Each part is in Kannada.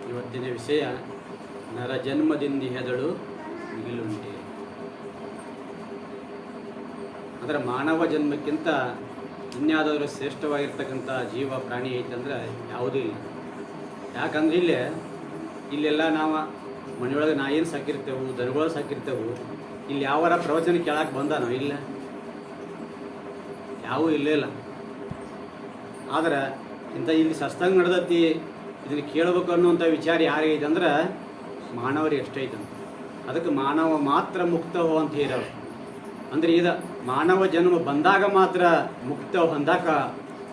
ಇವತ್ತಿನ ವಿಷಯ ನರ ಜನ್ಮದಿಂದ ಹೆದಳು ಮಿಗಿಲುಂಟೆ. ಅಂದರೆ ಮಾನವ ಜನ್ಮಕ್ಕಿಂತ ಇನ್ಯಾವುದಾದ್ರೂ ಶ್ರೇಷ್ಠವಾಗಿರ್ತಕ್ಕಂಥ ಜೀವ ಪ್ರಾಣಿ ಐತಂದ್ರೆ ಯಾವುದೂ ಇಲ್ಲ. ಯಾಕಂದ್ರೆ ಇಲ್ಲೆಲ್ಲ ನಾವು ಮನೆಯೊಳಗೆ ನಾಯಿ ಸಾಕಿರ್ತೇವೆ, ದನಗಳು ಸಾಕಿರ್ತೇವೆ. ಇಲ್ಲಿ ಯಾವರ ಪ್ರವಚನ ಕೇಳಕ್ಕೆ ಬಂದಾನೋ? ಇಲ್ಲ, ಯಾವೂ ಇಲ್ಲೇ ಇಲ್ಲ. ಆದ್ರೆ ಇಲ್ಲಿ ಸತ್ಸಂಗ ನಡೆದತಿ, ಇದನ್ನು ಕೇಳಬೇಕು ಅನ್ನುವಂಥ ವಿಚಾರ ಯಾರಿಗೈತೆ ಅಂದ್ರೆ ಮಾನವರಿಗೆ ಎಷ್ಟೈತಂತ. ಅದಕ್ಕೆ ಮಾನವ ಮಾತ್ರ ಮುಕ್ತವು ಅಂತ ಹೇಳೋರು. ಅಂದರೆ ಮಾನವ ಜನ್ಮ ಬಂದಾಗ ಮಾತ್ರ ಮುಕ್ತ ಹೊಂದಾಕ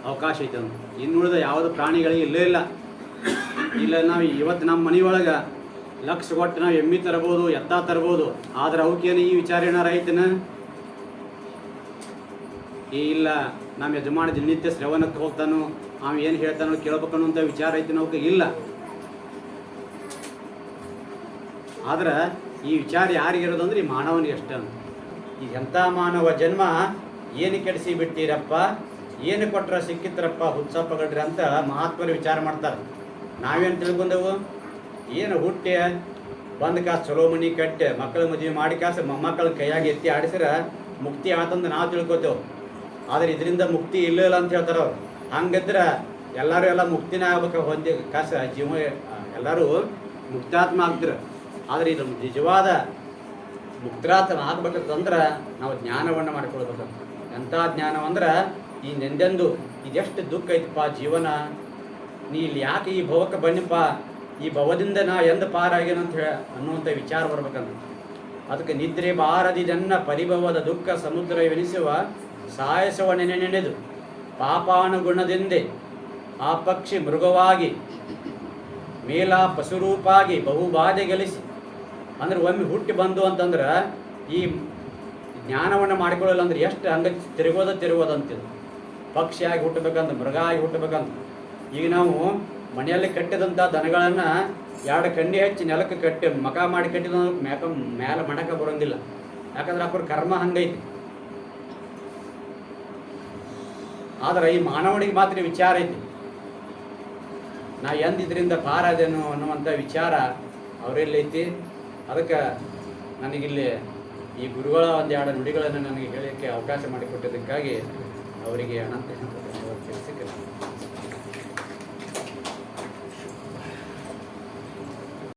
ಅವಕಾಶ ಐತಂತ. ಇನ್ನುಳಿದ ಯಾವುದು ಪ್ರಾಣಿಗಳಿಗೆ ಇಲ್ಲೇ ಇಲ್ಲ. ನಾವು ಇವತ್ತು ನಮ್ಮ ಮನೆಯೊಳಗೆ ಲಕ್ಷ ಕೊಟ್ಟು ನಾವು ಎಮ್ಮೆ ತರ್ಬೋದು, ಎತ್ತ ತರ್ಬೋದು. ಆದ್ರೆ ಅವಕ್ಕೇನು ಈ ವಿಚಾರ ಏನಾರು ಐತನ? ಇಲ್ಲ, ನಮ್ಮ ಯಜಮಾನ ದಿನನಿತ್ಯ ಶ್ರವಣಕ್ಕೆ ಹೋಗ್ತಾನೋ, ಅವ ಏನು ಹೇಳ್ತಾನೋ ಕೇಳ್ಬೇಕನ್ನುವಂಥ ವಿಚಾರ ಐತೆ ಅವಕ್ಕೆ ಇಲ್ಲ. ಆದ್ರೆ ಈ ವಿಚಾರ ಯಾರಿಗಿರೋದು ಅಂದ್ರೆ ಈ ಮಾನವನಿಗೆ ಅಷ್ಟೇ ಅಂತ. ಈಗ ಎಂಥ ಮಾನವ ಜನ್ಮ ಏನು ಕೆಡಿಸಿ ಬಿಟ್ಟಿರಪ್ಪ, ಏನು ಕೊಟ್ರ ಸಿಕ್ಕಿತ್ರಪ್ಪ ಹುಚ್ಚಪ್ಪಗಡ್ರಿ ಅಂತ ಮಹಾತ್ಮರು ವಿಚಾರ ಮಾಡ್ತಾರೆ. ನಾವೇನು ತಿಳ್ಕೊಂಡೆವು? ಏನು ಹುಟ್ಟಿ ಬಂದ ಕಾಸು ಚಲೋ ಮನಿ ಕಟ್ಟಿ ಮಕ್ಕಳ ಮದುವೆ ಮಾಡಿ ಕಾಸು ಮೊಮ್ಮಕ್ಕಳ ಕೈಯಾಗಿ ಎತ್ತಿ ಆಡಿಸಿದ್ರೆ ಮುಕ್ತಿ ಆತಂದು ನಾವು ತಿಳ್ಕೊತೇವೆ. ಆದರೆ ಇದರಿಂದ ಮುಕ್ತಿ ಇಲ್ಲ ಅಂತ ಹೇಳ್ತಾರೆ ಅವ್ರು. ಹಂಗಿದ್ರೆ ಎಲ್ಲ ಮುಕ್ತಿನ ಆಗ್ಬೇಕು, ಹೊಂದಿ ಕಾಸ ಜೀವ ಎಲ್ಲರೂ ಮುಕ್ತಾತ್ಮ ಆಗ್ತಾರೆ. ಆದರೆ ಇದು ನಿಜವಾದ ಮುಕ್ತಾತ್ಮ ಆಗ್ಬೇಕಂದ್ರೆ ನಾವು ಜ್ಞಾನವನ್ನು ಮಾಡ್ಕೊಳ್ಬೇಕು. ಎಂಥ ಜ್ಞಾನವಂದ್ರೆ ಈ ನೆಂದೆಂದು ಇದೆಷ್ಟು ದುಃಖ ಐತಪ್ಪ ಜೀವನ, ನೀ ಇಲ್ಲಿ ಯಾಕೆ ಈ ಭವಕ್ಕೆ ಬನ್ನಿಪ್ಪ, ಈ ಭವದಿಂದ ನಾ ಎಂದು ಪಾರಾಗೇನಂತ ಅನ್ನುವಂಥ ವಿಚಾರ ಬರ್ಬೇಕಂತ. ಅದಕ್ಕೆ ನಿದ್ರೆ ಬಾರದಿದನ್ನ ಪರಿಭವದ ದುಃಖ ಸಮುದ್ರವೆನಿಸುವ ಸಾಯಸವ ನೆನೆದು ಪಾಪಾನುಗುಣದಿಂದೆ ಆ ಪಕ್ಷಿ ಮೃಗವಾಗಿ ಮೇಲ ಪಶುರೂಪಾಗಿ ಬಹುಬಾಧೆ ಗೆಲ್ಲಿಸಿ. ಅಂದ್ರೆ ಒಮ್ಮೆ ಹುಟ್ಟಿ ಬಂದು ಅಂತಂದ್ರೆ ಈ ಜ್ಞಾನವನ್ನು ಮಾಡಿಕೊಳ್ಳಲ್ಲ ಅಂದ್ರೆ ಎಷ್ಟು ಹಂಗೆ ತಿರುಗೋದಂತಿದ್ದು. ಪಕ್ಷಿಯಾಗಿ ಹುಟ್ಟಬೇಕಂತ, ಮೃಗ ಆಗಿ ಹುಟ್ಟಬೇಕಂತ. ಈಗ ನಾವು ಮನೆಯಲ್ಲಿ ಕಟ್ಟಿದಂಥ ದನಗಳನ್ನು 2 ಕಣ್ಣಿ ಹಚ್ಚಿ ನೆಲಕ್ಕೆ ಕಟ್ಟಿ ಮಕ ಮಾಡಿ ಕಟ್ಟಿದ ಮೇಲೆ ಮಾಡಕ್ಕೆ ಬರೋಂಗಿಲ್ಲ. ಯಾಕಂದ್ರೆ ಅವ್ರ ಕರ್ಮ ಹಂಗೈತಿ. ಆದರೆ ಈ ಮಾನವನಿಗೆ ಮಾತ್ರ ವಿಚಾರ ಐತಿ, ನಾ ಎಂದಿದ್ರಿಂದ ಪಾರಾದೇನು ಅನ್ನುವಂಥ ವಿಚಾರ ಅವರೆಲ್ಲೈತಿ. ಅದಕ್ಕೆ ನನಗಿಲ್ಲಿ ಈ ಗುರುಗಳ 1-2 ನುಡಿಗಳನ್ನು ನನಗೆ ಹೇಳೋಕ್ಕೆ ಅವಕಾಶ ಮಾಡಿಕೊಟ್ಟಿದ್ದಕ್ಕಾಗಿ ಅವರಿಗೆ ಅನಂತ ತಿಳಿಸಿಕೆ